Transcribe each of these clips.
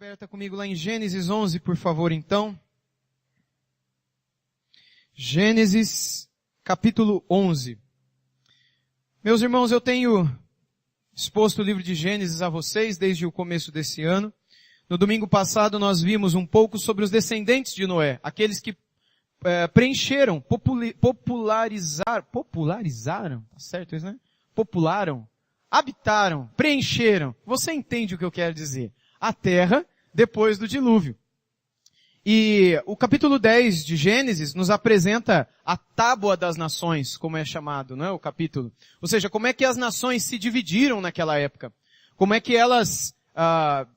Aberta comigo lá em Gênesis 11, por favor, então. Gênesis, capítulo 11. Meus irmãos, eu tenho exposto o livro de Gênesis a vocês desde o começo desse ano. No domingo passado nós vimos um pouco sobre os descendentes de Noé, aqueles que preencheram, popularizaram, tá certo isso, né? Popularam, habitaram, preencheram. Você entende o que eu quero dizer? A terra depois do dilúvio. E o capítulo 10 de Gênesis nos apresenta a tábua das nações, como é chamado, não é? O capítulo. Ou seja, como é que as nações se dividiram naquela época. Como é que elas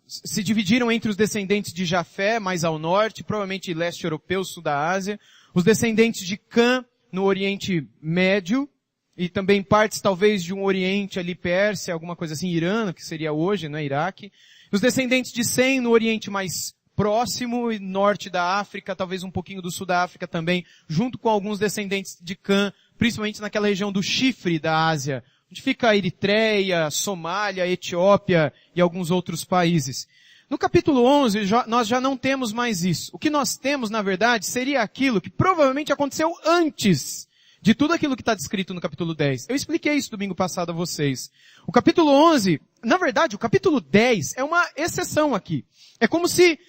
se dividiram entre os descendentes de Jafé, mais ao norte, provavelmente leste europeu, sul da Ásia, os descendentes de Cã, no Oriente Médio, e também partes talvez de um Oriente ali, Pérsia, alguma coisa assim, Irã, que seria hoje, não é? Iraque. Os descendentes de Sem no Oriente mais próximo e norte da África, talvez um pouquinho do sul da África também, junto com alguns descendentes de Cã, principalmente naquela região do Chifre da Ásia, onde fica a Eritreia, Somália, Etiópia e alguns outros países. No capítulo 11, nós já não temos mais isso. O que nós temos, na verdade, seria aquilo que provavelmente aconteceu antes de tudo aquilo que está descrito no capítulo 10. Eu expliquei isso domingo passado a vocês. O capítulo 11, na verdade, o capítulo 10 é uma exceção aqui. É como se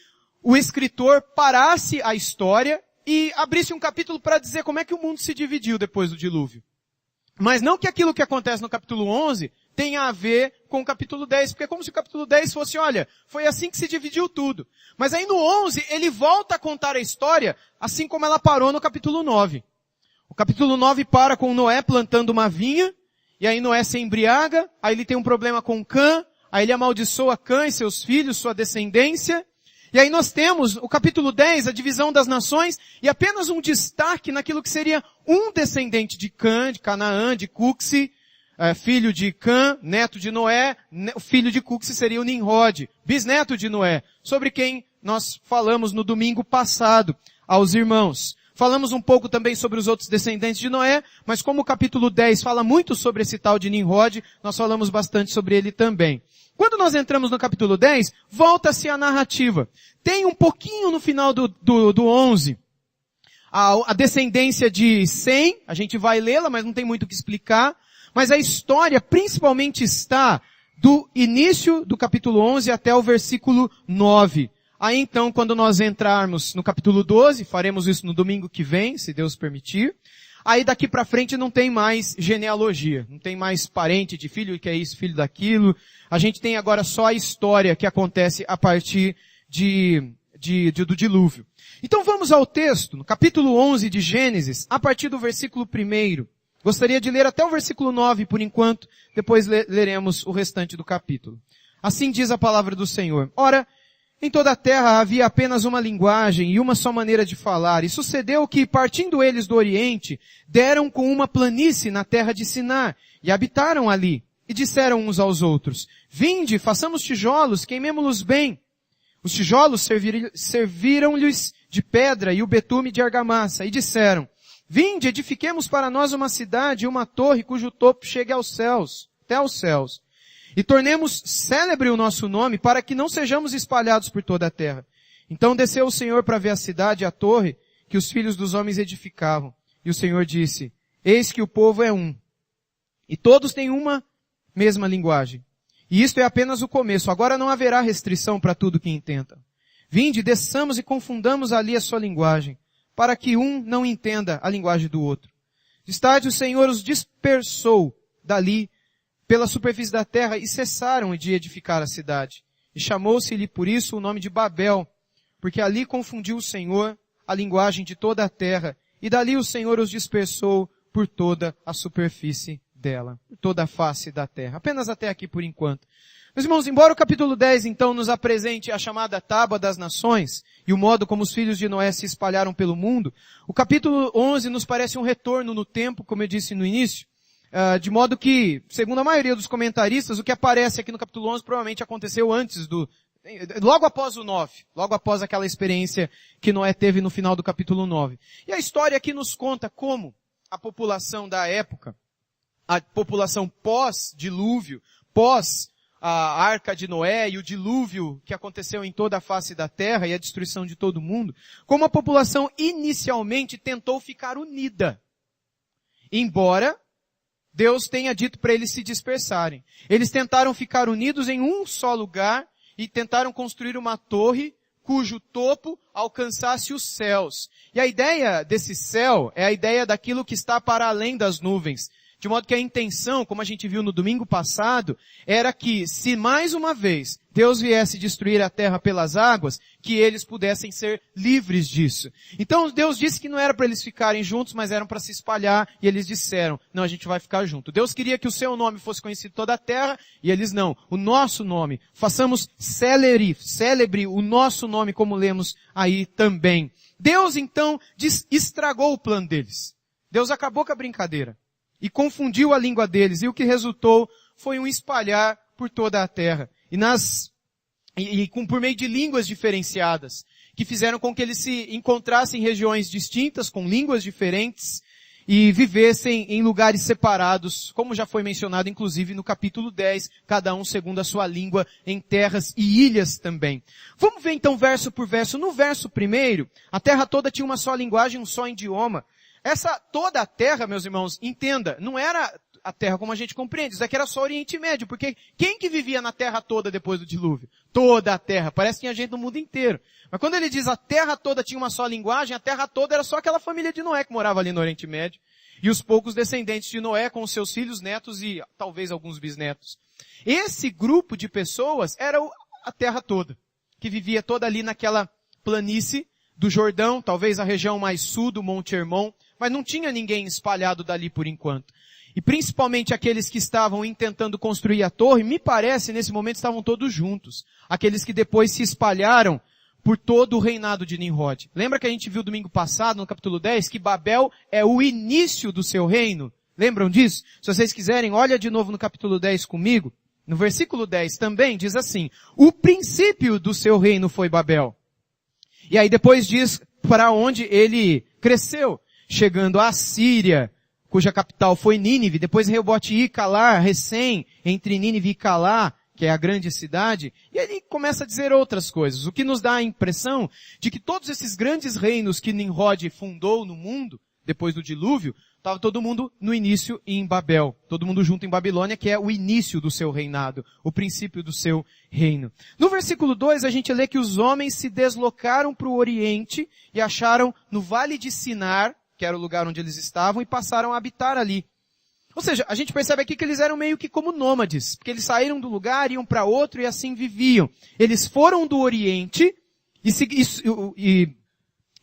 o escritor parasse a história e abrisse um capítulo para dizer como é que o mundo se dividiu depois do dilúvio. Mas não que aquilo que acontece no capítulo 11 tenha a ver com o capítulo 10, porque é como se o capítulo 10 fosse, olha, foi assim que se dividiu tudo. Mas aí no 11 ele volta a contar a história assim como ela parou no capítulo 9. O capítulo 9 para com Noé plantando uma vinha, e aí Noé se embriaga, aí ele tem um problema com Cã, aí ele amaldiçoa Cã e seus filhos, sua descendência, e aí nós temos o capítulo 10, a divisão das nações, e apenas um destaque naquilo que seria um descendente de Cã, de Canaã, de Cuxi, filho de Cã, neto de Noé, o filho de Cuxi seria o Nimrod, bisneto de Noé, sobre quem nós falamos no domingo passado aos irmãos. Falamos um pouco também sobre os outros descendentes de Noé, mas como o capítulo 10 fala muito sobre esse tal de Nimrod, nós falamos bastante sobre ele também. Quando nós entramos no capítulo 10, volta-se a narrativa. Tem um pouquinho no final do 11, a descendência de Sem, a gente vai lê-la, mas não tem muito o que explicar, mas a história principalmente está do início do capítulo 11 até o versículo 9. Aí então, quando nós entrarmos no capítulo 12, faremos isso no domingo que vem, se Deus permitir, aí daqui pra frente não tem mais genealogia, não tem mais parente de filho que é isso, filho daquilo. A gente tem agora só a história que acontece a partir do dilúvio. Então vamos ao texto, no capítulo 11 de Gênesis, a partir do versículo 1. Gostaria de ler até o versículo 9 por enquanto, depois leremos o restante do capítulo. Assim diz a palavra do Senhor. Ora, em toda a terra havia apenas uma linguagem e uma só maneira de falar. E sucedeu que, partindo eles do Oriente, deram com uma planície na terra de Sinar, e habitaram ali. E disseram uns aos outros, vinde, façamos tijolos, queimemo-los bem. Os tijolos serviram-lhes de pedra e o betume de argamassa. E disseram, vinde, edifiquemos para nós uma cidade e uma torre cujo topo chegue aos céus, até aos céus. E tornemos célebre o nosso nome para que não sejamos espalhados por toda a terra. Então desceu o Senhor para ver a cidade e a torre que os filhos dos homens edificavam. E o Senhor disse, eis que o povo é um. E todos têm uma mesma linguagem. E isto é apenas o começo. Agora não haverá restrição para tudo que intentam. Vinde, desçamos e confundamos ali a sua linguagem, para que um não entenda a linguagem do outro. De tarde o Senhor os dispersou dali pela superfície da terra e cessaram de edificar a cidade. E chamou-se-lhe por isso o nome de Babel, porque ali confundiu o Senhor a linguagem de toda a terra, e dali o Senhor os dispersou por toda a superfície dela, por toda a face da terra. Apenas até aqui por enquanto. Meus irmãos, embora o capítulo 10 então nos apresente a chamada tábua das nações e o modo como os filhos de Noé se espalharam pelo mundo, o capítulo 11 nos parece um retorno no tempo, como eu disse no início, de modo que, segundo a maioria dos comentaristas, o que aparece aqui no capítulo 11 provavelmente aconteceu logo após o 9, logo após aquela experiência que Noé teve no final do capítulo 9. E a história aqui nos conta como a população da época, a população pós-dilúvio, pós a arca de Noé e o dilúvio que aconteceu em toda a face da terra e a destruição de todo mundo, como a população inicialmente tentou ficar unida. Embora Deus tenha dito para eles se dispersarem. Eles tentaram ficar unidos em um só lugar e tentaram construir uma torre cujo topo alcançasse os céus. E a ideia desse céu é a ideia daquilo que está para além das nuvens. De modo que a intenção, como a gente viu no domingo passado, era que, se mais uma vez Deus viesse destruir a terra pelas águas, que eles pudessem ser livres disso. Então Deus disse que não era para eles ficarem juntos, mas eram para se espalhar, e eles disseram, não, a gente vai ficar junto. Deus queria que o seu nome fosse conhecido em toda a terra, e eles não. O nosso nome, façamos célebre o nosso nome, como lemos aí também. Deus então estragou o plano deles. Deus acabou com a brincadeira. E confundiu a língua deles, e o que resultou foi um espalhar por toda a terra. Por meio de línguas diferenciadas, que fizeram com que eles se encontrassem em regiões distintas, com línguas diferentes, e vivessem em lugares separados, como já foi mencionado inclusive no capítulo 10, cada um segundo a sua língua, em terras e ilhas também. Vamos ver então verso por verso. No verso primeiro, a terra toda tinha uma só linguagem, um só idioma. Toda a terra, meus irmãos, entenda, não era a terra como a gente compreende, isso aqui era só o Oriente Médio, porque quem que vivia na terra toda depois do dilúvio? Toda a terra, parece que tinha gente no mundo inteiro. Mas quando ele diz a terra toda tinha uma só linguagem, a terra toda era só aquela família de Noé que morava ali no Oriente Médio, e os poucos descendentes de Noé com os seus filhos, netos e talvez alguns bisnetos. Esse grupo de pessoas era a terra toda, que vivia toda ali naquela planície do Jordão, talvez a região mais sul do Monte Hermon, mas não tinha ninguém espalhado dali por enquanto. E principalmente aqueles que estavam intentando construir a torre, me parece, nesse momento estavam todos juntos. Aqueles que depois se espalharam por todo o reinado de Nimrod. Lembra que a gente viu domingo passado, no capítulo 10, que Babel é o início do seu reino? Lembram disso? Se vocês quiserem, olha de novo no capítulo 10 comigo. No versículo 10 também diz assim, o princípio do seu reino foi Babel. E aí depois diz para onde ele cresceu. Chegando à Síria, cuja capital foi Nínive, depois Reobote e Calar, recém, entre Nínive e Calar, que é a grande cidade, e ele começa a dizer outras coisas, o que nos dá a impressão de que todos esses grandes reinos que Nimrod fundou no mundo, depois do dilúvio, estava todo mundo no início em Babel, todo mundo junto em Babilônia, que é o início do seu reinado, o princípio do seu reino. No versículo 2 a gente lê que os homens se deslocaram para o Oriente e acharam no Vale de Sinar, que era o lugar onde eles estavam, e passaram a habitar ali. Ou seja, a gente percebe aqui que eles eram meio que como nômades, porque eles saíram do lugar, iam para outro e assim viviam. Eles foram do Oriente e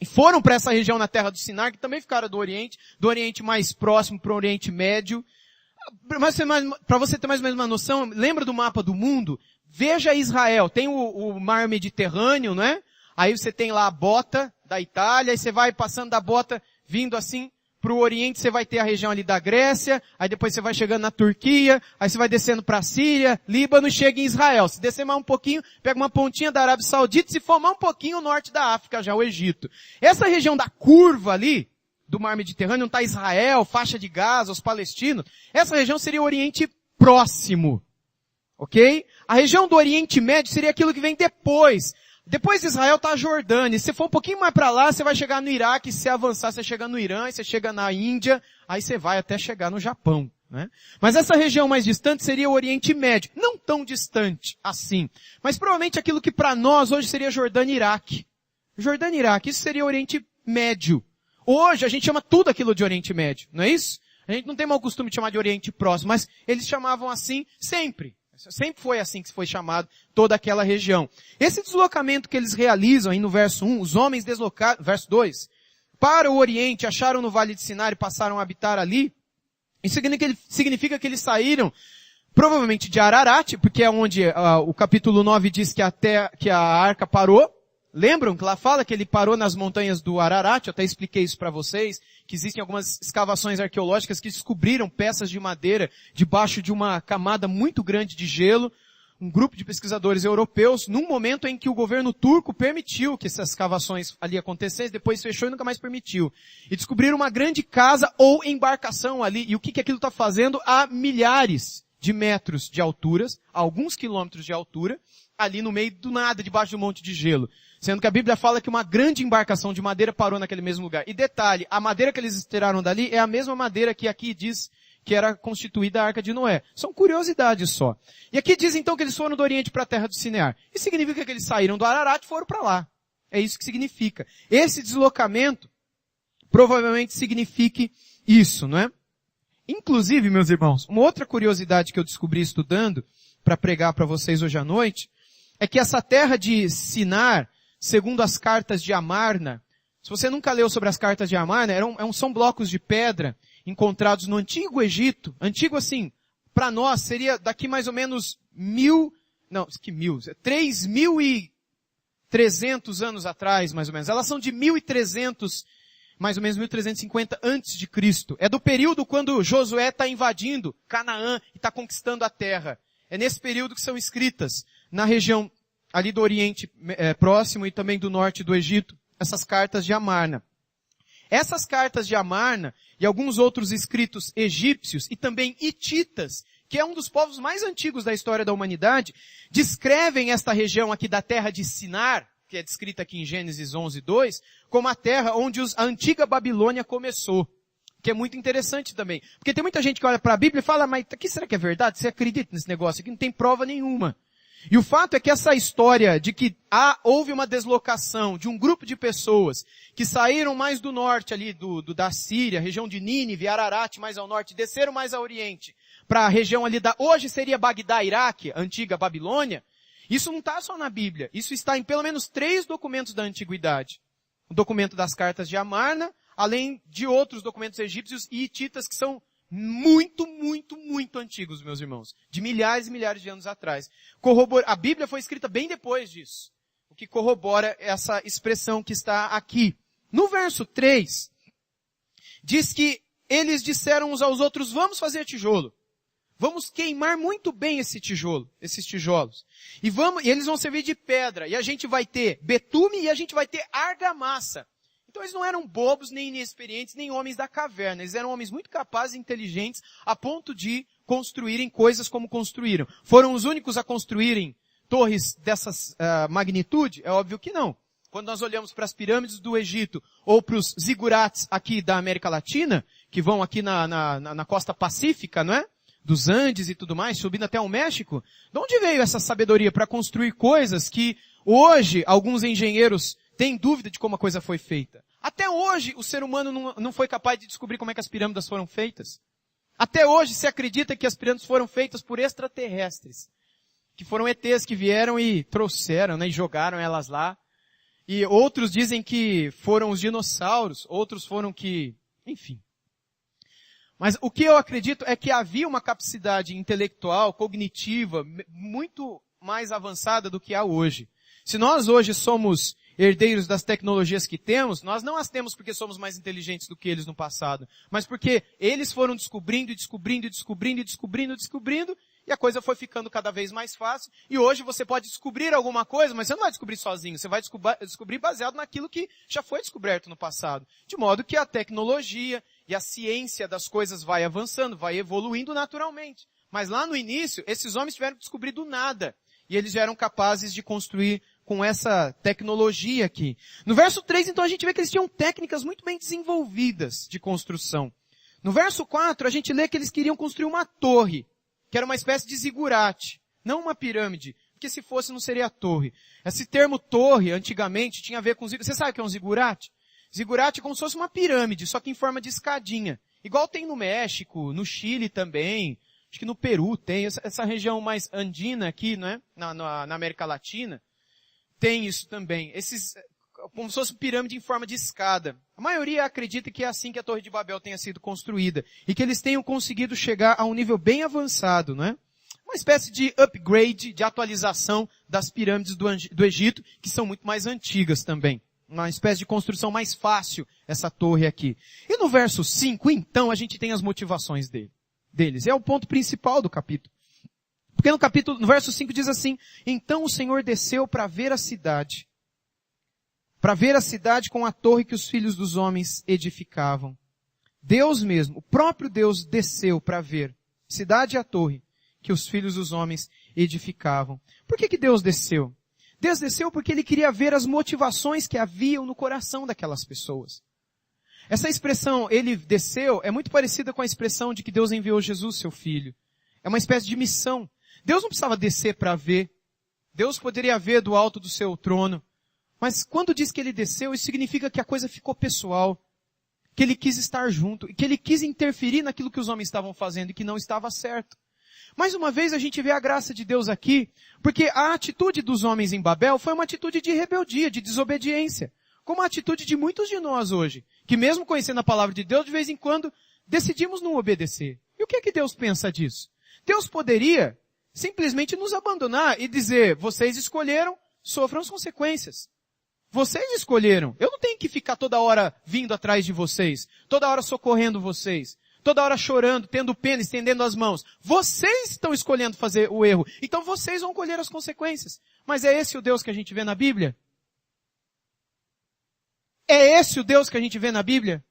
foram para essa região na terra do Sinar, que também ficaram do Oriente mais próximo para o Oriente Médio. Para você ter mais ou menos uma noção, lembra do mapa do mundo? Veja Israel, tem o mar Mediterrâneo, não é? Aí você tem lá a bota da Itália, aí você vai passando da bota, vindo assim para o Oriente, você vai ter a região ali da Grécia, aí depois você vai chegando na Turquia, aí você vai descendo para a Síria, Líbano e chega em Israel. Se descer mais um pouquinho, pega uma pontinha da Arábia Saudita, se for mais um pouquinho o norte da África, já o Egito. Essa região da curva ali, do mar Mediterrâneo, onde está Israel, faixa de Gaza, os palestinos, essa região seria o Oriente Próximo. Ok? A região do Oriente Médio seria aquilo que vem depois. Depois de Israel está a Jordânia. Se você for um pouquinho mais para lá, você vai chegar no Iraque. Se você avançar, você chega no Irã, você chega na Índia, aí você vai até chegar no Japão. Né? Mas essa região mais distante seria o Oriente Médio. Não tão distante assim. Mas provavelmente aquilo que para nós hoje seria Jordânia e Iraque. Jordânia e Iraque, isso seria o Oriente Médio. Hoje a gente chama tudo aquilo de Oriente Médio, não é isso? A gente não tem mau costume de chamar de Oriente Próximo, mas eles chamavam assim sempre. Sempre foi assim que foi chamado toda aquela região. Esse deslocamento que eles realizam aí no verso 1, os homens deslocaram, verso 2, para o Oriente, acharam no Vale de Sinar e passaram a habitar ali. Isso significa que eles saíram provavelmente de Ararat, porque é onde o capítulo 9 diz que a arca parou. Lembram que lá fala que ele parou nas montanhas do Ararat? Eu até expliquei isso para vocês, que existem algumas escavações arqueológicas que descobriram peças de madeira debaixo de uma camada muito grande de gelo. Um grupo de pesquisadores europeus, num momento em que o governo turco permitiu que essas escavações ali acontecessem, depois fechou e nunca mais permitiu. E descobriram uma grande casa ou embarcação ali. E o que aquilo está fazendo há milhares de metros de altura, alguns quilômetros de altura, ali no meio do nada, debaixo de um monte de gelo. Sendo que a Bíblia fala que uma grande embarcação de madeira parou naquele mesmo lugar. E detalhe, a madeira que eles tiraram dali é a mesma madeira que aqui diz que era constituída a Arca de Noé. São curiosidades só. E aqui diz então que eles foram do Oriente para a terra do Sinear. Isso significa que eles saíram do Ararat e foram para lá. É isso que significa. Esse deslocamento provavelmente signifique isso, não é? Inclusive, meus irmãos, uma outra curiosidade que eu descobri estudando para pregar para vocês hoje à noite é que essa terra de Sinar, segundo as cartas de Amarna, se você nunca leu sobre as cartas de Amarna, são blocos de pedra encontrados no Antigo Egito. Antigo assim, para nós seria daqui mais ou menos 3.300 anos atrás, mais ou menos. Elas são de 1.300, mais ou menos 1.350 antes de Cristo. É do período quando Josué está invadindo Canaã e está conquistando a terra. É nesse período que são escritas na região ali do Oriente Próximo e também do norte do Egito, essas cartas de Amarna. Essas cartas de Amarna e alguns outros escritos egípcios e também hititas, que é um dos povos mais antigos da história da humanidade, descrevem esta região aqui da terra de Sinar, que é descrita aqui em Gênesis 11:2, como a terra onde a antiga Babilônia começou. Que é muito interessante também. Porque tem muita gente que olha para a Bíblia e fala, mas que será que é verdade? Você acredita nesse negócio aqui? Não tem prova nenhuma. E o fato é que essa história de que houve uma deslocação de um grupo de pessoas que saíram mais do norte ali da Síria, região de Nínive, Ararat mais ao norte, desceram mais ao oriente, para a região ali hoje seria Bagdá, Iraque, antiga Babilônia, isso não está só na Bíblia, isso está em pelo menos 3 documentos da antiguidade. O documento das cartas de Amarna, além de outros documentos egípcios e hititas que são muito, muito, muito antigos, meus irmãos. De milhares e milhares de anos atrás. A Bíblia foi escrita bem depois disso. O que corrobora essa expressão que está aqui. No verso 3, diz que eles disseram uns aos outros, vamos fazer tijolo. Vamos queimar muito bem esses tijolos. E eles vão servir de pedra. E a gente vai ter betume e a gente vai ter argamassa. Então eles não eram bobos, nem inexperientes, nem homens da caverna. Eles eram homens muito capazes e inteligentes a ponto de construírem coisas como construíram. Foram os únicos a construírem torres dessas magnitude? É óbvio que não. Quando nós olhamos para as pirâmides do Egito ou para os zigurates aqui da América Latina, que vão aqui na costa pacífica, não é? Dos Andes e tudo mais, subindo até o México, de onde veio essa sabedoria para construir coisas que hoje alguns engenheiros têm dúvida de como a coisa foi feita? Até hoje o ser humano não foi capaz de descobrir como é que as pirâmides foram feitas. Até hoje se acredita que as pirâmides foram feitas por extraterrestres, que foram ETs que vieram e trouxeram, né, e jogaram elas lá. E outros dizem que foram os dinossauros, outros foram enfim. Mas o que eu acredito é que havia uma capacidade intelectual, cognitiva, muito mais avançada do que há hoje. Se nós hoje somos herdeiros das tecnologias que temos, nós não as temos porque somos mais inteligentes do que eles no passado, mas porque eles foram descobrindo, e a coisa foi ficando cada vez mais fácil. E hoje você pode descobrir alguma coisa, mas você não vai descobrir sozinho, você vai descobrir baseado naquilo que já foi descoberto no passado. De modo que a tecnologia e a ciência das coisas vai avançando, vai evoluindo naturalmente. Mas lá no início, esses homens tiveram que descobrir do nada. E eles já eram capazes de construir com essa tecnologia aqui. No verso 3, então, a gente vê que eles tinham técnicas muito bem desenvolvidas de construção. No verso 4, a gente lê que eles queriam construir uma torre, que era uma espécie de zigurate, não uma pirâmide, porque se fosse não seria torre. Esse termo torre, antigamente, tinha a ver com zigurate. Você sabe o que é um zigurate? Zigurate é como se fosse uma pirâmide, só que em forma de escadinha. Igual tem no México, no Chile também, acho que no Peru tem, essa região mais andina aqui, não é? Na América Latina, tem isso também. Como se fosse pirâmide em forma de escada. A maioria acredita que é assim que a Torre de Babel tenha sido construída. E que eles tenham conseguido chegar a um nível bem avançado, não é? Uma espécie de upgrade, de atualização das pirâmides do Egito, que são muito mais antigas também. Uma espécie de construção mais fácil, essa torre aqui. E no verso 5, então, a gente tem as motivações deles. É o ponto principal do capítulo. Porque no verso 5 diz assim, então o Senhor desceu para ver a cidade com a torre que os filhos dos homens edificavam. Deus mesmo, o próprio Deus desceu para ver a cidade e a torre que os filhos dos homens edificavam. Por que Deus desceu? Deus desceu porque Ele queria ver as motivações que haviam no coração daquelas pessoas. Essa expressão, Ele desceu, é muito parecida com a expressão de que Deus enviou Jesus, seu Filho. É uma espécie de missão. Deus não precisava descer para ver. Deus poderia ver do alto do seu trono. Mas quando diz que Ele desceu, isso significa que a coisa ficou pessoal. Que Ele quis estar junto. E que Ele quis interferir naquilo que os homens estavam fazendo e que não estava certo. Mais uma vez a gente vê a graça de Deus aqui, porque a atitude dos homens em Babel foi uma atitude de rebeldia, de desobediência. Como a atitude de muitos de nós hoje, que mesmo conhecendo a palavra de Deus, de vez em quando decidimos não obedecer. E o que é que Deus pensa disso? Deus poderia simplesmente nos abandonar e dizer, vocês escolheram, sofram as consequências. Vocês escolheram. Eu não tenho que ficar toda hora vindo atrás de vocês, toda hora socorrendo vocês, toda hora chorando, tendo pena, estendendo as mãos. Vocês estão escolhendo fazer o erro. Então vocês vão colher as consequências. Mas é esse o Deus que a gente vê na Bíblia? É esse o Deus que a gente vê na Bíblia?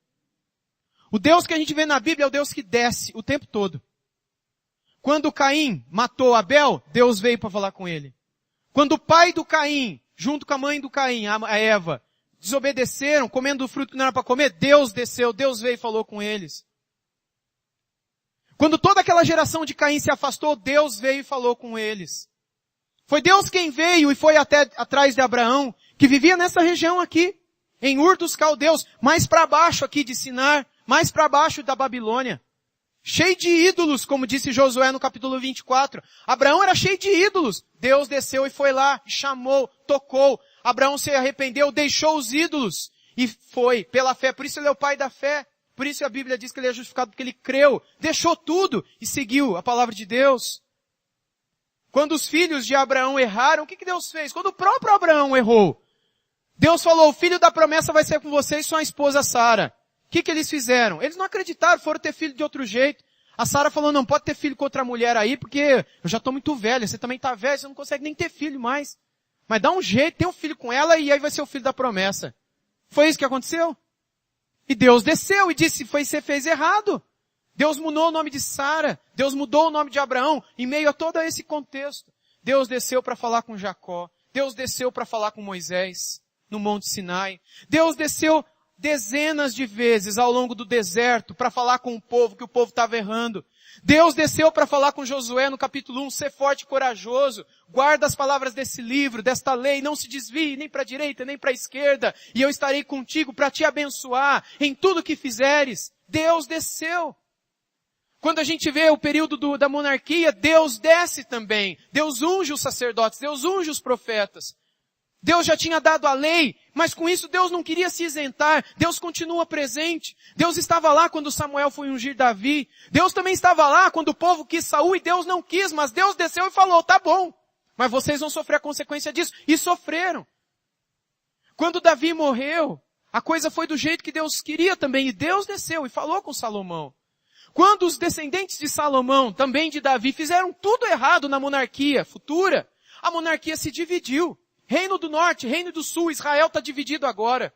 O Deus que a gente vê na Bíblia é o Deus que desce o tempo todo. Quando Caim matou Abel, Deus veio para falar com ele. Quando o pai do Caim, junto com a mãe do Caim, a Eva, desobedeceram, comendo o fruto que não era para comer, Deus desceu, Deus veio e falou com eles. Quando toda aquela geração de Caim se afastou, Deus veio e falou com eles. Foi Deus quem veio e foi até atrás de Abraão, que vivia nessa região aqui, em Ur dos Caldeus, mais para baixo aqui de Sinar, mais para baixo da Babilônia. Cheio de ídolos, como disse Josué no capítulo 24. Abraão era cheio de ídolos. Deus desceu e foi lá, chamou, tocou. Abraão se arrependeu, deixou os ídolos e foi pela fé. Por isso ele é o pai da fé. Por isso a Bíblia diz que ele é justificado porque ele creu, deixou tudo e seguiu a palavra de Deus. Quando os filhos de Abraão erraram, o que Deus fez? Quando o próprio Abraão errou, Deus falou, o filho da promessa vai ser com você e sua esposa Sara. O que eles fizeram? Eles não acreditaram, foram ter filho de outro jeito. A Sara falou, não pode ter filho com outra mulher aí, porque eu já estou muito velha, você também está velha, você não consegue nem ter filho mais. Mas dá um jeito, tem um filho com ela e aí vai ser o filho da promessa. Foi isso que aconteceu? E Deus desceu e disse, você fez errado. Deus mudou o nome de Sara, Deus mudou o nome de Abraão, em meio a todo esse contexto. Deus desceu para falar com Jacó, Deus desceu para falar com Moisés, no Monte Sinai. Deus desceu dezenas de vezes ao longo do deserto para falar com o povo, que o povo estava errando. Deus desceu para falar com Josué no capítulo 1, ser forte e corajoso, guarda as palavras desse livro, desta lei, não se desvie nem para a direita nem para a esquerda, e eu estarei contigo para te abençoar em tudo que fizeres. Deus desceu. Quando a gente vê o período da monarquia, Deus desce também. Deus unge os sacerdotes, Deus unge os profetas. Deus já tinha dado a lei, mas com isso Deus não queria se isentar. Deus continua presente. Deus estava lá quando Samuel foi ungir Davi. Deus também estava lá quando o povo quis Saul e Deus não quis, mas Deus desceu e falou, tá bom, mas vocês vão sofrer a consequência disso. E sofreram. Quando Davi morreu, a coisa foi do jeito que Deus queria também, e Deus desceu e falou com Salomão. Quando os descendentes de Salomão, também de Davi, fizeram tudo errado na monarquia futura, a monarquia se dividiu. Reino do Norte, Reino do Sul, Israel está dividido agora.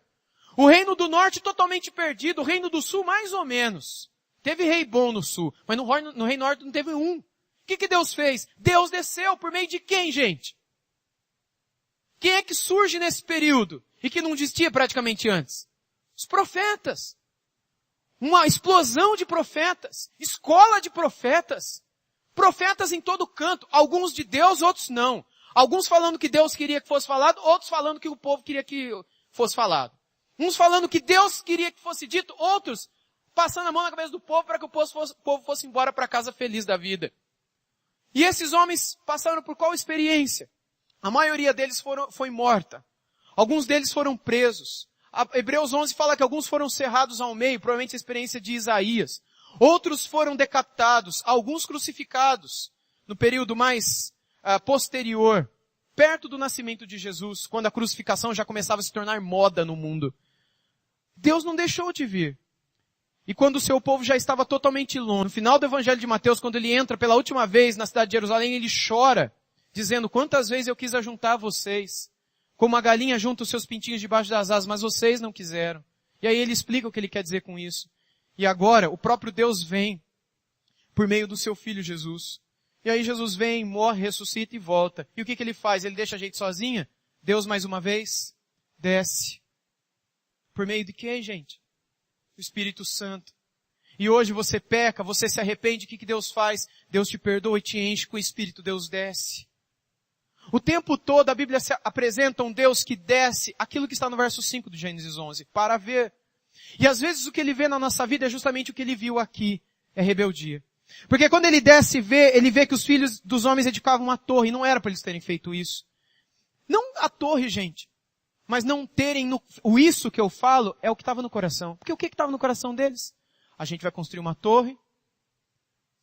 O Reino do Norte totalmente perdido, o Reino do Sul mais ou menos. Teve rei bom no Sul, mas no Reino Norte não teve um. O que Deus fez? Deus desceu por meio de quem, gente? Quem é que surge nesse período e que não existia praticamente antes? Os profetas. Uma explosão de profetas, escola de profetas. Profetas em todo canto, alguns de Deus, outros não. Alguns falando que Deus queria que fosse falado, outros falando que o povo queria que fosse falado. Uns falando que Deus queria que fosse dito, outros passando a mão na cabeça do povo para que o povo fosse embora para casa feliz da vida. E esses homens passaram por qual experiência? A maioria deles foi morta. Alguns deles foram presos. Hebreus 11 fala que alguns foram cerrados ao meio, provavelmente a experiência de Isaías. Outros foram decapitados, alguns crucificados, no período mais posterior, perto do nascimento de Jesus, quando a crucificação já começava a se tornar moda no mundo. Deus não deixou de vir. E quando o seu povo já estava totalmente longe, no final do Evangelho de Mateus, quando ele entra pela última vez na cidade de Jerusalém, ele chora, dizendo, quantas vezes eu quis ajuntar vocês, como a galinha junta os seus pintinhos debaixo das asas, mas vocês não quiseram. E aí ele explica o que ele quer dizer com isso. E agora, o próprio Deus vem, por meio do seu Filho Jesus. E aí Jesus vem, morre, ressuscita e volta. E o que ele faz? Ele deixa a gente sozinha? Deus, mais uma vez, desce. Por meio de quê, gente? O Espírito Santo. E hoje você peca, você se arrepende, o que Deus faz? Deus te perdoa e te enche com o Espírito, Deus desce. O tempo todo a Bíblia apresenta um Deus que desce, aquilo que está no verso 5 do Gênesis 11, para ver. E às vezes o que ele vê na nossa vida é justamente o que ele viu aqui, é rebeldia. Porque quando ele desce e vê, ele vê que os filhos dos homens edificavam uma torre, e não era para eles terem feito isso. Não a torre, gente, mas não terem o isso que eu falo é o que estava no coração. Porque o que estava no coração deles? A gente vai construir uma torre,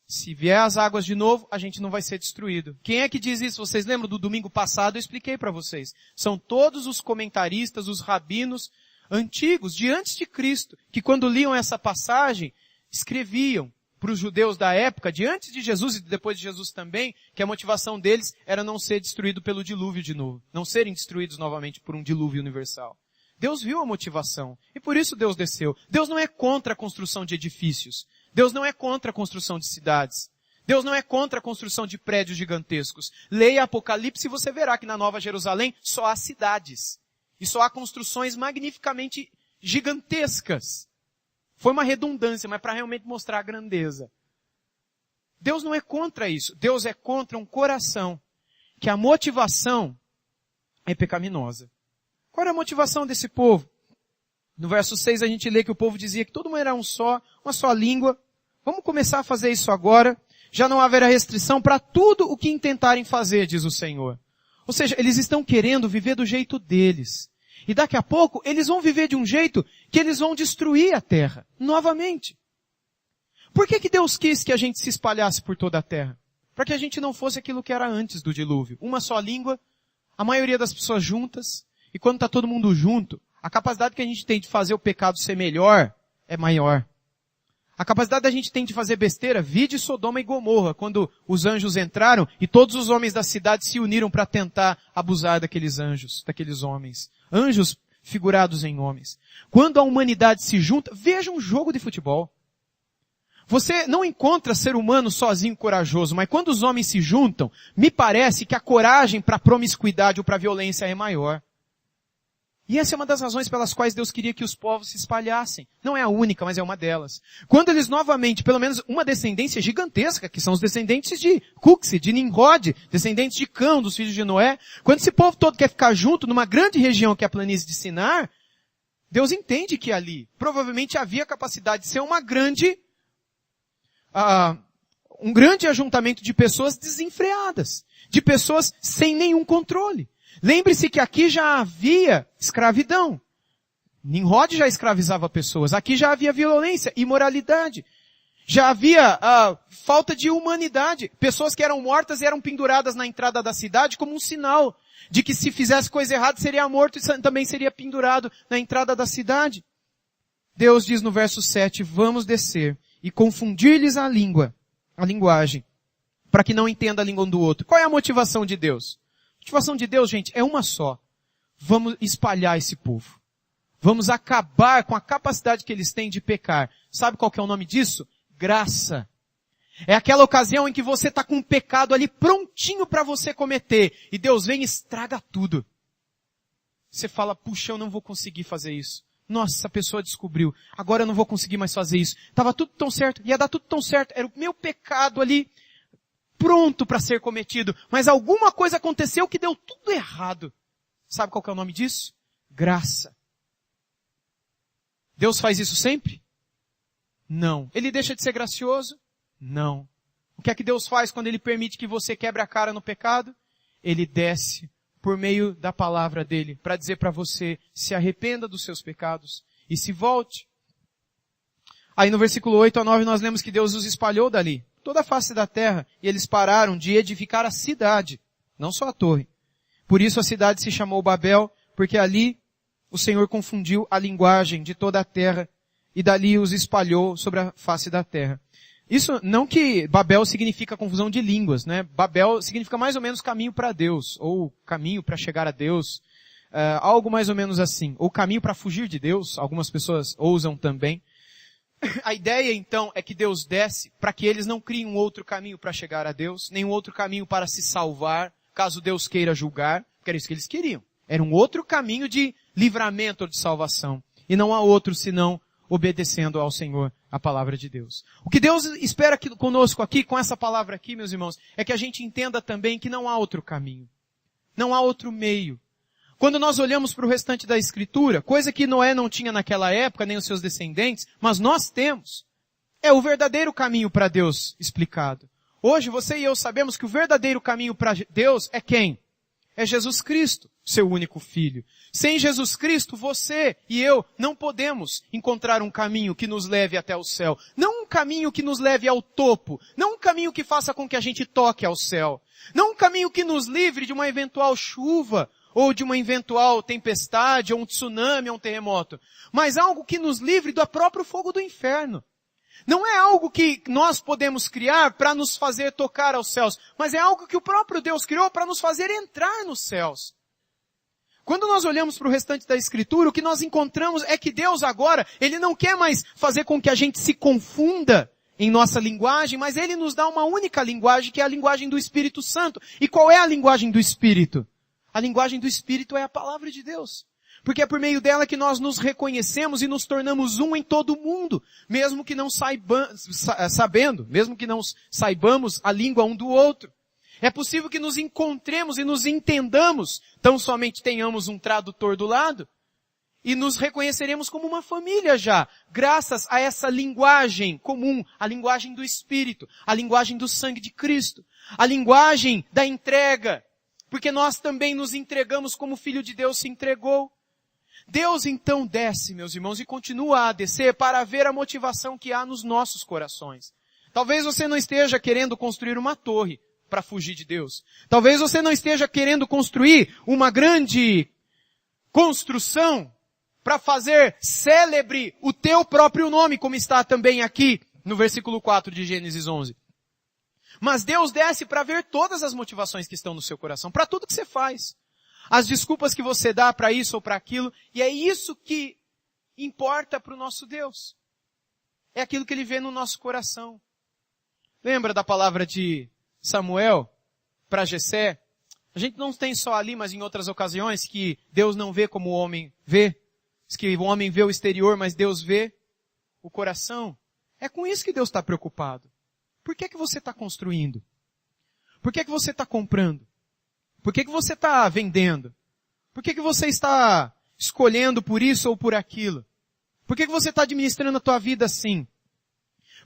se vier as águas de novo, a gente não vai ser destruído. Quem é que diz isso? Vocês lembram do domingo passado? Eu expliquei para vocês. São todos os comentaristas, os rabinos antigos, de antes de Cristo, que quando liam essa passagem, escreviam para os judeus da época, de antes de Jesus e depois de Jesus também, que a motivação deles era não ser destruído pelo dilúvio de novo. Não serem destruídos novamente por um dilúvio universal. Deus viu a motivação. E por isso Deus desceu. Deus não é contra a construção de edifícios. Deus não é contra a construção de cidades. Deus não é contra a construção de prédios gigantescos. Leia Apocalipse e você verá que na Nova Jerusalém só há cidades. E só há construções magnificamente gigantescas. Foi uma redundância, mas para realmente mostrar a grandeza. Deus não é contra isso. Deus é contra um coração que a motivação é pecaminosa. Qual era a motivação desse povo? No verso 6 a gente lê que o povo dizia que todo mundo era um só, uma só língua. Vamos começar a fazer isso agora. Já não haverá restrição para tudo o que intentarem fazer, diz o Senhor. Ou seja, eles estão querendo viver do jeito deles. E daqui a pouco eles vão viver de um jeito que eles vão destruir a terra, novamente. Por que Deus quis que a gente se espalhasse por toda a terra? Para que a gente não fosse aquilo que era antes do dilúvio. Uma só língua, a maioria das pessoas juntas, e quando está todo mundo junto, a capacidade que a gente tem de fazer o pecado ser melhor é maior. A capacidade da gente tem de fazer besteira, vide Sodoma e Gomorra, quando os anjos entraram e todos os homens da cidade se uniram para tentar abusar daqueles anjos, daqueles homens. Anjos figurados em homens. Quando a humanidade se junta, veja um jogo de futebol. Você não encontra ser humano sozinho corajoso, mas quando os homens se juntam, me parece que a coragem para a promiscuidade ou para a violência é maior. E essa é uma das razões pelas quais Deus queria que os povos se espalhassem. Não é a única, mas é uma delas. Quando eles novamente, pelo menos uma descendência gigantesca, que são os descendentes de Cuxi, de Nimrod, descendentes de Cão, dos filhos de Noé, quando esse povo todo quer ficar junto numa grande região que é a planície de Sinar, Deus entende que ali provavelmente havia capacidade de ser uma grande, um grande ajuntamento de pessoas desenfreadas, de pessoas sem nenhum controle. Lembre-se que aqui já havia escravidão. Nimrod já escravizava pessoas. Aqui já havia violência, imoralidade. Já havia falta de humanidade. Pessoas que eram mortas e eram penduradas na entrada da cidade como um sinal de que se fizesse coisa errada seria morto e também seria pendurado na entrada da cidade. Deus diz no verso 7, vamos descer e confundir-lhes a linguagem, para que não entenda a língua um do outro. Qual é a motivação de Deus? A motivação de Deus, gente, é uma só. Vamos espalhar esse povo. Vamos acabar com a capacidade que eles têm de pecar. Sabe qual que é o nome disso? Graça. É aquela ocasião em que você está com um pecado ali prontinho para você cometer. E Deus vem e estraga tudo. Você fala, puxa, eu não vou conseguir fazer isso. Nossa, essa pessoa descobriu. Agora eu não vou conseguir mais fazer isso. Estava tudo tão certo. Ia dar tudo tão certo. Era o meu pecado ali pronto para ser cometido, mas alguma coisa aconteceu que deu tudo errado. Sabe qual que é o nome disso? Graça. Deus faz isso sempre? Não. Ele deixa de ser gracioso? Não. O que é que Deus faz quando Ele permite que você quebre a cara no pecado? Ele desce por meio da palavra dele para dizer para você, se arrependa dos seus pecados e se volte. Aí no versículo 8 a 9 nós lemos que Deus os espalhou dali, toda a face da terra, e eles pararam de edificar a cidade, não só a torre. Por isso a cidade se chamou Babel, porque ali o Senhor confundiu a linguagem de toda a terra e dali os espalhou sobre a face da terra. Isso não que Babel significa confusão de línguas, né? Babel significa mais ou menos caminho para Deus, ou caminho para chegar a Deus, algo mais ou menos assim. Ou caminho para fugir de Deus, algumas pessoas ousam também. A ideia, então, é que Deus desce para que eles não criem um outro caminho para chegar a Deus, nem um outro caminho para se salvar, caso Deus queira julgar, porque era isso que eles queriam. Era um outro caminho de livramento ou de salvação. E não há outro senão obedecendo ao Senhor, a palavra de Deus. O que Deus espera conosco aqui, com essa palavra aqui, meus irmãos, é que a gente entenda também que não há outro caminho. Não há outro meio. Quando nós olhamos para o restante da Escritura, coisa que Noé não tinha naquela época, nem os seus descendentes, mas nós temos, é o verdadeiro caminho para Deus explicado. Hoje você e eu sabemos que o verdadeiro caminho para Deus é quem? É Jesus Cristo, seu único Filho. Sem Jesus Cristo, você e eu não podemos encontrar um caminho que nos leve até o céu. Não um caminho que nos leve ao topo. Não um caminho que faça com que a gente toque ao céu. Não um caminho que nos livre de uma eventual chuva, ou de uma eventual tempestade, ou um tsunami, ou um terremoto. Mas algo que nos livre do próprio fogo do inferno. Não é algo que nós podemos criar para nos fazer tocar aos céus, mas é algo que o próprio Deus criou para nos fazer entrar nos céus. Quando nós olhamos para o restante da Escritura, o que nós encontramos é que Deus agora, Ele não quer mais fazer com que a gente se confunda em nossa linguagem, mas Ele nos dá uma única linguagem, que é a linguagem do Espírito Santo. E qual é a linguagem do Espírito? A linguagem do Espírito é a palavra de Deus. Porque é por meio dela que nós nos reconhecemos e nos tornamos um em todo o mundo, mesmo que não mesmo que não saibamos a língua um do outro. É possível que nos encontremos e nos entendamos, tão somente tenhamos um tradutor do lado, e nos reconheceremos como uma família já, graças a essa linguagem comum, a linguagem do Espírito, a linguagem do sangue de Cristo, a linguagem da entrega, porque nós também nos entregamos como o Filho de Deus se entregou. Deus então desce, meus irmãos, e continua a descer para ver a motivação que há nos nossos corações. Talvez você não esteja querendo construir uma torre para fugir de Deus. Talvez você não esteja querendo construir uma grande construção para fazer célebre o teu próprio nome, como está também aqui no versículo 4 de Gênesis 11. Mas Deus desce para ver todas as motivações que estão no seu coração, para tudo que você faz. As desculpas que você dá para isso ou para aquilo, e é isso que importa para o nosso Deus. É aquilo que Ele vê no nosso coração. Lembra da palavra de Samuel para Jessé? A gente não tem só ali, mas em outras ocasiões, que Deus não vê como o homem vê. Diz que o homem vê o exterior, mas Deus vê o coração. É com isso que Deus está preocupado. Por que você está construindo? Por que você está comprando? Por que você está vendendo? Por que você está escolhendo por isso ou por aquilo? Por que você está administrando a tua vida assim?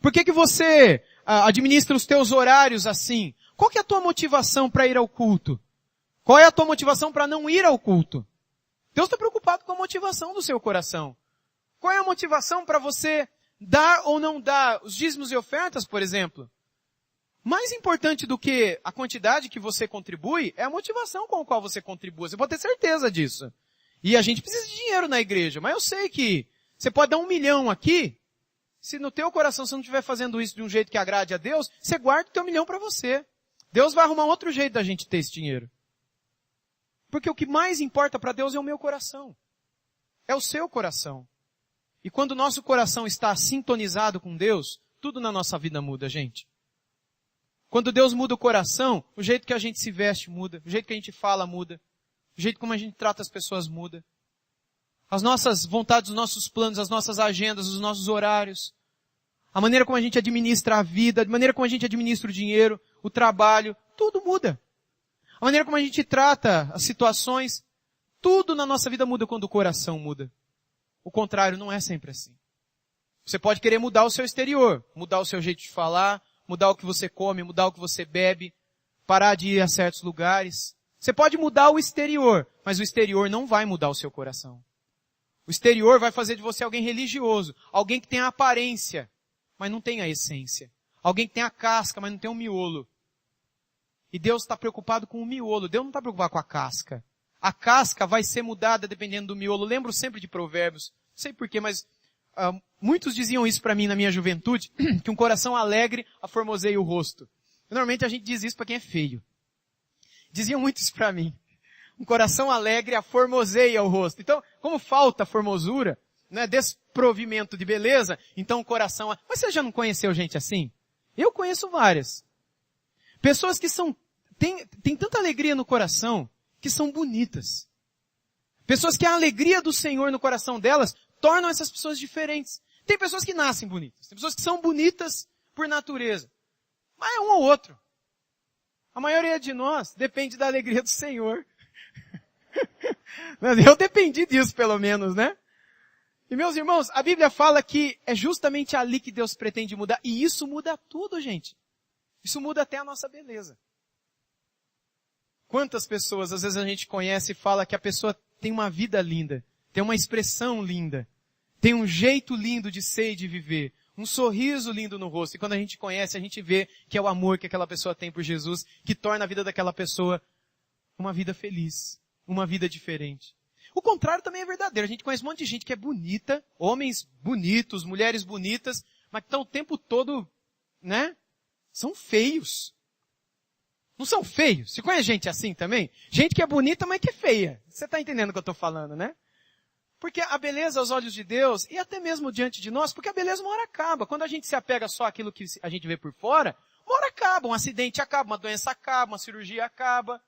Por que você administra os teus horários assim? Qual que é a tua motivação para ir ao culto? Qual é a tua motivação para não ir ao culto? Deus está preocupado com a motivação do seu coração. Qual é a motivação para você dar ou não dar os dízimos e ofertas, por exemplo? Mais importante do que a quantidade que você contribui é a motivação com a qual você contribui. Você pode ter certeza disso. E a gente precisa de dinheiro na igreja, mas eu sei que você pode dar 1 milhão aqui, se no teu coração você não estiver fazendo isso de um jeito que agrade a Deus, você guarda o teu 1 milhão para você. Deus vai arrumar outro jeito da gente ter esse dinheiro. Porque o que mais importa para Deus é o meu coração. É o seu coração. E quando o nosso coração está sintonizado com Deus, tudo na nossa vida muda, gente. Quando Deus muda o coração, o jeito que a gente se veste muda, o jeito que a gente fala muda, o jeito como a gente trata as pessoas muda. As nossas vontades, os nossos planos, as nossas agendas, os nossos horários, a maneira como a gente administra a vida, a maneira como a gente administra o dinheiro, o trabalho, tudo muda. A maneira como a gente trata as situações, tudo na nossa vida muda quando o coração muda. O contrário, não é sempre assim. Você pode querer mudar o seu exterior, mudar o seu jeito de falar, mudar o que você come, mudar o que você bebe, parar de ir a certos lugares. Você pode mudar o exterior, mas o exterior não vai mudar o seu coração. O exterior vai fazer de você alguém religioso, alguém que tem a aparência, mas não tem a essência. Alguém que tem a casca, mas não tem o miolo. E Deus está preocupado com o miolo, Deus não está preocupado com a casca. A casca vai ser mudada dependendo do miolo. Lembro sempre de Provérbios, não sei porquê, mas muitos diziam isso para mim na minha juventude, que um coração alegre aformoseia o rosto. Normalmente a gente diz isso para quem é feio. Diziam muito isso para mim. Um coração alegre aformoseia o rosto. Então, como falta formosura, né, desprovimento de beleza, então o coração... Mas você já não conheceu gente assim? Eu conheço várias. Pessoas que têm tanta alegria no coração, que são bonitas. Pessoas que a alegria do Senhor no coração delas tornam essas pessoas diferentes. Tem pessoas que nascem bonitas. Tem pessoas que são bonitas por natureza. Mas é um ou outro. A maioria de nós depende da alegria do Senhor. Eu dependi disso, pelo menos, né? E meus irmãos, a Bíblia fala que é justamente ali que Deus pretende mudar. E isso muda tudo, gente. Isso muda até a nossa beleza. Quantas pessoas, às vezes a gente conhece e fala que a pessoa tem uma vida linda, tem uma expressão linda, tem um jeito lindo de ser e de viver, um sorriso lindo no rosto. E quando a gente conhece, a gente vê que é o amor que aquela pessoa tem por Jesus, que torna a vida daquela pessoa uma vida feliz, uma vida diferente. O contrário também é verdadeiro. A gente conhece um monte de gente que é bonita, homens bonitos, mulheres bonitas, mas que estão o tempo todo, né? São feios. Não são feios? Você conhece gente assim também? Gente que é bonita, mas que é feia. Você está entendendo o que eu estou falando, né? Porque a beleza aos olhos de Deus, e até mesmo diante de nós, porque a beleza uma hora acaba. Quando a gente se apega só àquilo que a gente vê por fora, uma hora acaba, um acidente acaba, uma doença acaba, uma cirurgia acaba.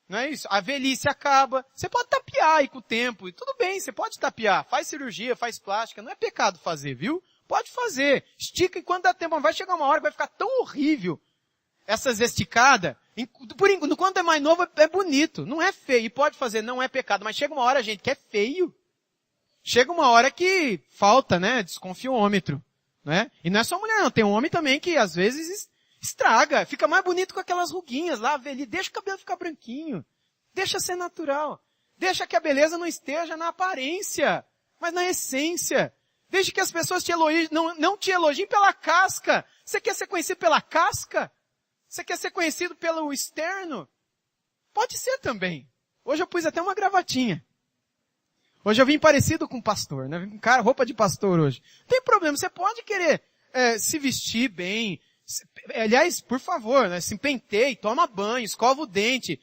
Não é isso? A velhice acaba. Você pode tapear aí com o tempo, e tudo bem, você pode tapear. Faz cirurgia, faz plástica, não é pecado fazer, viu? Pode fazer. Estica enquanto dá tempo, mas vai chegar uma hora que vai ficar tão horrível essas esticadas. Quando é mais novo, é bonito. Não é feio. E pode fazer, não é pecado. Mas chega uma hora, gente, que é feio. Chega uma hora que falta, né? Desconfiômetro. Né? E não é só mulher, não. Tem um homem também que, às vezes, estraga. Fica mais bonito com aquelas ruguinhas lá, velho. Deixa o cabelo ficar branquinho. Deixa ser natural. Deixa que a beleza não esteja na aparência, mas na essência. Deixa que as pessoas te elogiem, não te elogiem pela casca. Você quer ser conhecido pela casca? Você quer ser conhecido pelo externo? Pode ser também. Hoje eu pus até uma gravatinha. Hoje eu vim parecido com um pastor, né? Vim com cara, roupa de pastor hoje. Não tem problema, você pode querer se vestir bem. Aliás, por favor, né? Se penteie, toma banho, escova o dente.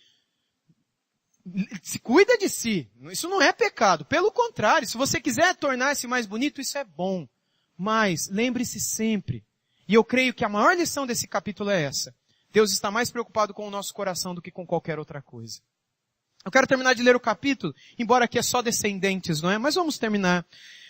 Se cuida de si. Isso não é pecado. Pelo contrário, se você quiser tornar-se mais bonito, isso é bom. Mas, lembre-se sempre, e eu creio que a maior lição desse capítulo é essa. Deus está mais preocupado com o nosso coração do que com qualquer outra coisa. Eu quero terminar de ler o capítulo, embora aqui é só descendentes, não é? Mas vamos terminar.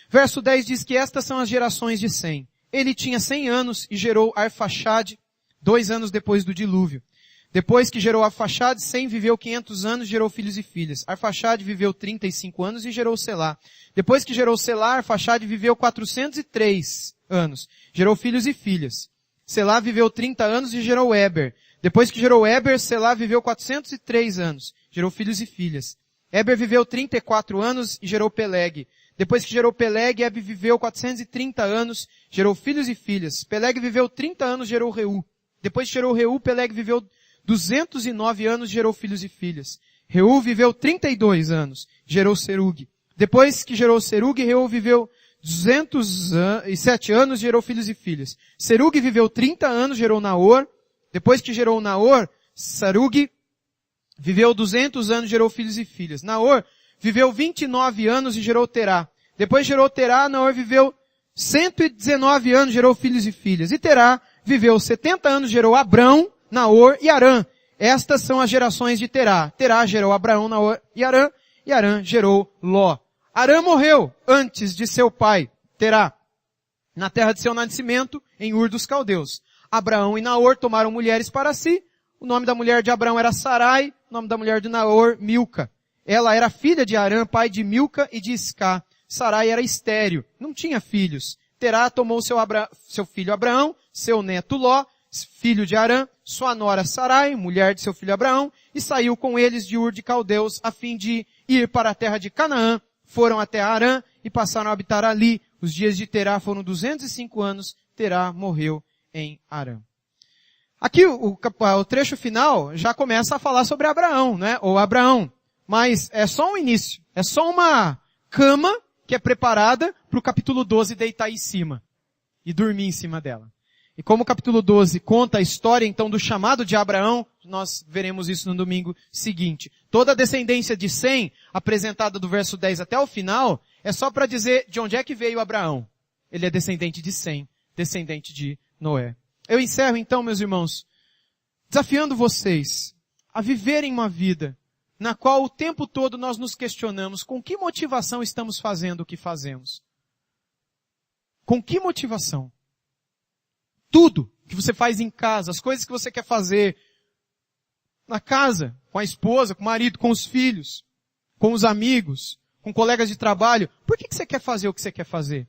Verso 10 diz que estas são as gerações de Sem. Ele tinha 100 anos e gerou Arfaxade 2 anos depois do dilúvio. Depois que gerou Arfaxade, Sem viveu 500 anos e gerou filhos e filhas. Arfaxade viveu 35 anos e gerou Selá. Depois que gerou Selá, Arfaxade viveu 403 anos. Gerou filhos e filhas. Selá viveu 30 anos e gerou Eber. Depois que gerou Eber, Selá viveu 403 anos. Gerou filhos e filhas. Eber viveu 34 anos e gerou Peleg. Depois que gerou Peleg, Eber viveu 430 anos, gerou filhos e filhas. Peleg viveu 30 anos, gerou Reu. Depois que gerou Reu, Peleg viveu 209 anos, gerou filhos e filhas. Reu viveu 32 anos, gerou Serug. Depois que gerou Serug, Reu viveu 207 anos, gerou filhos e filhas. Serug viveu 30 anos, gerou Naor. Depois que gerou Naor, Serug viveu 200 anos, gerou filhos e filhas. Naor viveu 29 anos e gerou Terá. Depois gerou Terá, Naor viveu 119 anos, gerou filhos e filhas. E Terá viveu 70 anos, gerou Abrão, Naor e Arã. Estas são as gerações de Terá. Terá gerou Abraão, Naor e Arã gerou Ló. Arã morreu antes de seu pai, Terá, na terra de seu nascimento, em Ur dos Caldeus. Abraão e Naor tomaram mulheres para si. O nome da mulher de Abraão era Sarai, o nome da mulher de Naor, Milca. Ela era filha de Arã, pai de Milca e de Iscá. Sarai era estéril, não tinha filhos. Terá tomou seu filho Abraão, seu neto Ló, filho de Arã, sua nora Sarai, mulher de seu filho Abraão, e saiu com eles de Ur de Caldeus, a fim de ir para a terra de Canaã. Foram até Arã e passaram a habitar ali. Os dias de Terá foram 205 anos. Terá morreu em Arã. Aqui o trecho final já começa a falar sobre Abraão, né? Ou Abraão. Mas é só um início. É só uma cama que é preparada para o capítulo 12 deitar em cima. E dormir em cima dela. E como o capítulo 12 conta a história então do chamado de Abraão, nós veremos isso no domingo seguinte. Toda a descendência de Sem, apresentada do verso 10 até o final, é só para dizer de onde é que veio Abraão. Ele é descendente de Sem, descendente de Noé. Eu encerro então, meus irmãos, desafiando vocês a viverem uma vida na qual o tempo todo nós nos questionamos com que motivação estamos fazendo o que fazemos. Com que motivação? Tudo que você faz em casa, as coisas que você quer fazer na casa, com a esposa, com o marido, com os filhos, com os amigos, com colegas de trabalho, por que você quer fazer o que você quer fazer?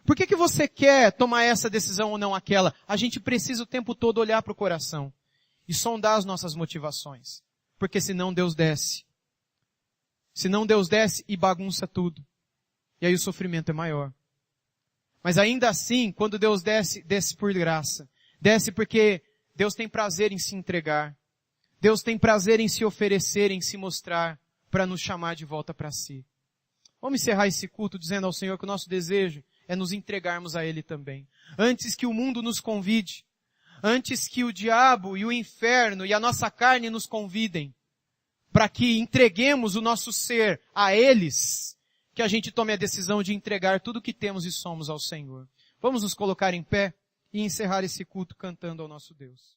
Por que você quer tomar essa decisão ou não aquela? A gente precisa o tempo todo olhar para o coração e sondar as nossas motivações. Porque senão Deus desce. Senão Deus desce e bagunça tudo. E aí o sofrimento é maior. Mas ainda assim, quando Deus desce, desce por graça. Desce porque Deus tem prazer em se entregar. Deus tem prazer em se oferecer, em se mostrar, para nos chamar de volta para si. Vamos encerrar esse culto dizendo ao Senhor que o nosso desejo é nos entregarmos a Ele também. Antes que o mundo nos convide, antes que o diabo e o inferno e a nossa carne nos convidem, para que entreguemos o nosso ser a eles, que a gente tome a decisão de entregar tudo o que temos e somos ao Senhor. Vamos nos colocar em pé e encerrar esse culto cantando ao nosso Deus.